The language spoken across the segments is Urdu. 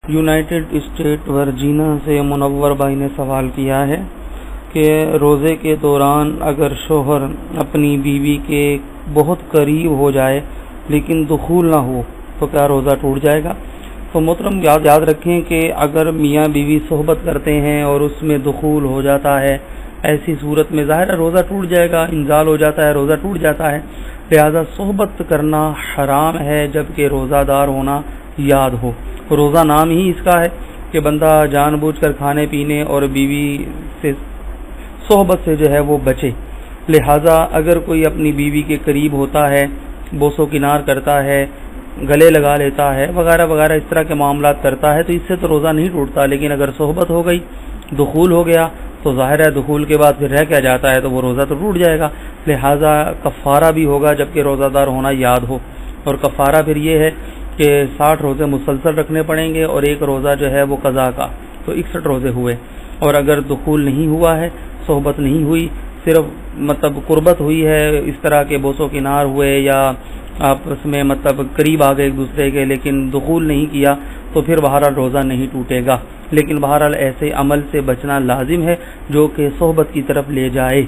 یونائٹڈ اسٹیٹ ورجینیا سے منور بھائی نے سوال کیا ہے کہ روزے کے دوران اگر شوہر اپنی بیوی کے بہت قریب ہو جائے لیکن دخول نہ ہو تو کیا روزہ ٹوٹ جائے گا؟ تو محترم یاد رکھیں کہ اگر میاں بیوی صحبت کرتے ہیں اور اس میں دخول ہو جاتا ہے، ایسی صورت میں ظاہر ہے روزہ ٹوٹ جائے گا، انزال ہو جاتا ہے، روزہ ٹوٹ جاتا ہے۔ لہذا صحبت کرنا حرام ہے جبکہ روزہ دار ہونا یاد ہو۔ روزہ نام ہی اس کا ہے کہ بندہ جان بوجھ کر کھانے پینے اور بیوی سے صحبت سے جو ہے وہ بچے۔ لہذا اگر کوئی اپنی بیوی کے قریب ہوتا ہے، بوس و کنار کرتا ہے، گلے لگا لیتا ہے وغیرہ وغیرہ، اس طرح کے معاملات کرتا ہے تو اس سے تو روزہ نہیں ٹوٹتا، لیکن اگر صحبت ہو گئی، دخول ہو گیا تو ظاہر ہے دخول کے بعد پھر رہ کیا جاتا ہے تو وہ روزہ تو ٹوٹ جائے گا۔ لہذا کفارہ بھی ہوگا جبکہ روزہ دار ہونا یاد ہو، اور کفارہ پھر یہ ہے کہ 60 روزے مسلسل رکھنے پڑیں گے اور ایک روزہ جو ہے وہ قضا کا، تو 61 روزے ہوئے۔ اور اگر دخول نہیں ہوا ہے، صحبت نہیں ہوئی، صرف مطلب قربت ہوئی ہے، اس طرح کے بوس و کنار ہوئے یا آپس میں مطلب قریب آ گئے ایک دوسرے کے لیکن دخول نہیں کیا، تو پھر بہرحال روزہ نہیں ٹوٹے گا، لیکن بہرحال ایسے عمل سے بچنا لازم ہے جو کہ صحبت کی طرف لے جائے۔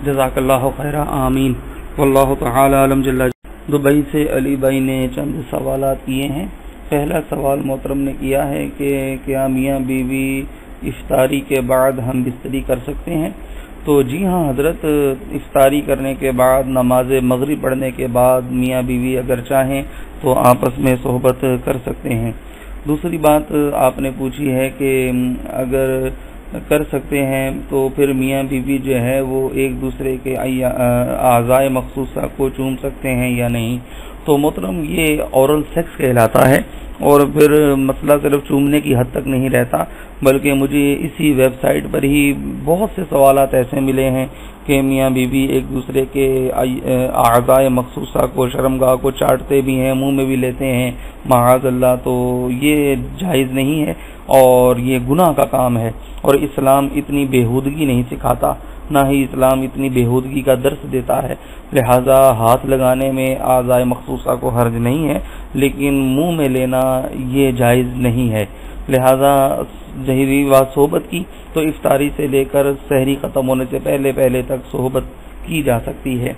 جزاک اللہ خیر، آمین، واللہ تعالی علم جل۔ دبئی سے علی بھائی نے چند سوالات کیے ہیں۔ پہلا سوال محترم نے کیا ہے کہ کیا میاں بیوی افطاری کے بعد ہم بستری کر سکتے ہیں؟ تو جی ہاں حضرت، افطاری کرنے کے بعد، نماز مغرب پڑھنے کے بعد میاں بیوی اگر چاہیں تو آپس میں صحبت کر سکتے ہیں۔ دوسری بات آپ نے پوچھی ہے کہ اگر کر سکتے ہیں تو پھر میاں بیوی جو ہے وہ ایک دوسرے کے اعضاء مخصوصہ کو چوم سکتے ہیں یا نہیں؟ تو محترم یہ اورل سیکس کہلاتا ہے، اور پھر مسئلہ صرف چومنے کی حد تک نہیں رہتا، بلکہ مجھے اسی ویب سائٹ پر ہی بہت سے سوالات ایسے ملے ہیں کہ میاں بیوی ایک دوسرے کے اعضاء مخصوصہ کو، شرمگاہ کو چاٹتے بھی ہیں، منہ میں بھی لیتے ہیں، معاذ اللہ۔ تو یہ جائز نہیں ہے اور یہ گناہ کا کام ہے، اور اسلام اتنی بےہودگی نہیں سکھاتا، نہ ہی اسلام اتنی بےہودگی کا درس دیتا ہے۔ لہذا ہاتھ لگانے میں اعضاء مخصوصہ کو حرج نہیں ہے، لیکن منہ میں لینا یہ جائز نہیں ہے۔ لہذا جہری بات صحبت کی تو افطاری سے لے کر سحری ختم ہونے سے پہلے پہلے تک صحبت کی جا سکتی ہے۔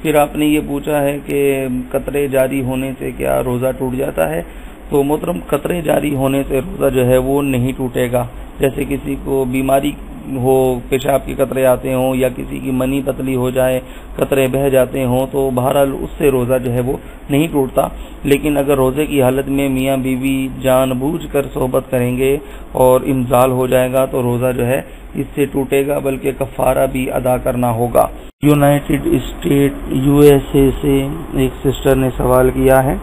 پھر آپ نے یہ پوچھا ہے کہ قطرے جاری ہونے سے کیا روزہ ٹوٹ جاتا ہے؟ تو محترم قطرے جاری ہونے سے روزہ جو ہے وہ نہیں ٹوٹے گا۔ جیسے کسی کو بیماری ہو، پیشاب کے قطرے آتے ہوں، یا کسی کی منی پتلی ہو جائے، قطرے بہہ جاتے ہوں، تو بہرحال اس سے روزہ جو ہے وہ نہیں ٹوٹتا۔ لیکن اگر روزے کی حالت میں میاں بیوی جان بوجھ کر صحبت کریں گے اور انزال ہو جائے گا تو روزہ جو ہے اس سے ٹوٹے گا، بلکہ کفارہ بھی ادا کرنا ہوگا۔ یونائٹڈ اسٹیٹ USA سے ایک سسٹر نے سوال کیا ہے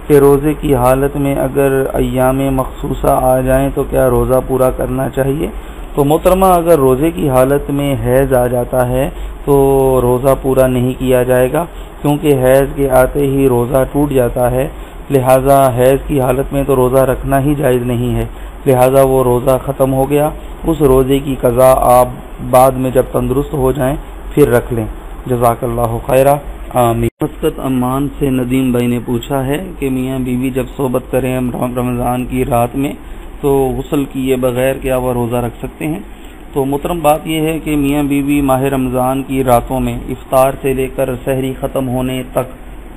کہ روزے کی حالت میں اگر ایام مخصوصہ آ جائیں تو کیا روزہ پورا کرنا چاہیے؟ تو محترمہ اگر روزے کی حالت میں حیض آ جاتا ہے تو روزہ پورا نہیں کیا جائے گا، کیونکہ حیض کے آتے ہی روزہ ٹوٹ جاتا ہے۔ لہذا حیض کی حالت میں تو روزہ رکھنا ہی جائز نہیں ہے، لہذا وہ روزہ ختم ہو گیا، اس روزے کی قضا آپ بعد میں جب تندرست ہو جائیں پھر رکھ لیں۔ جزاک اللہ خیرہ، آمین۔ مسقط عمان سے ندیم بھائی نے پوچھا ہے کہ میاں بیوی جب صحبت کریں رمضان کی رات میں تو غسل کیے بغیر کیا وہ روزہ رکھ سکتے ہیں؟ تو محترم بات یہ ہے کہ میاں بیوی ماہ رمضان کی راتوں میں افطار سے لے کر سحری ختم ہونے تک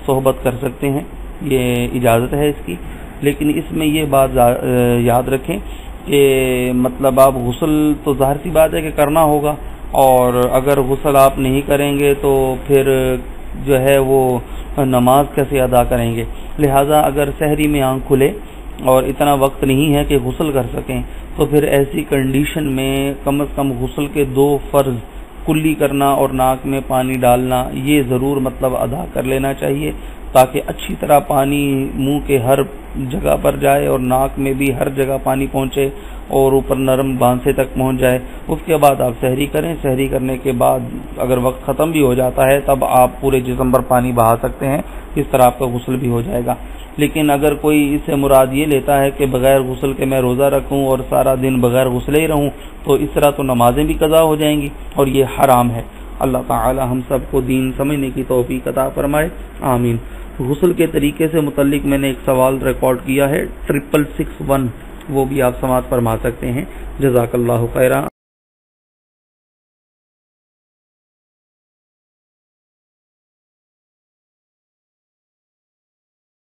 صحبت کر سکتے ہیں، یہ اجازت ہے اس کی، لیکن اس میں یہ بات یاد رکھیں کہ مطلب آپ غسل تو ظاہر سی بات ہے کہ کرنا ہوگا، اور اگر غسل آپ نہیں کریں گے تو پھر جو ہے وہ نماز کیسے ادا کریں گے؟ لہذا اگر سحری میں آنکھ کھلے اور اتنا وقت نہیں ہے کہ غسل کر سکیں تو پھر ایسی کنڈیشن میں کم از کم غسل کے 2 فرض کلی کرنا اور ناک میں پانی ڈالنا یہ ضرور مطلب ادا کر لینا چاہیے، تاکہ اچھی طرح پانی منہ کے ہر جگہ پر جائے اور ناک میں بھی ہر جگہ پانی پہنچے اور اوپر نرم بانسے تک پہنچ جائے۔ اس کے بعد آپ سحری کریں، سحری کرنے کے بعد اگر وقت ختم بھی ہو جاتا ہے تب آپ پورے جسم پر پانی بہا سکتے ہیں، اس طرح آپ کا غسل بھی ہو جائے گا۔ لیکن اگر کوئی اس سے مراد یہ لیتا ہے کہ بغیر غسل کے میں روزہ رکھوں اور سارا دن بغیر غسلے ہی رہوں تو اس طرح تو نمازیں بھی قضا ہو جائیں گی اور یہ حرام ہے۔ اللہ تعالی ہم سب کو دین سمجھنے کی توفیق عطا فرمائے، آمین۔ غسل کے طریقے سے متعلق میں نے ایک سوال ریکارڈ کیا ہے 6661 وہ بھی آپ سماعت فرما سکتے ہیں۔ جزاک اللہ خیرہ۔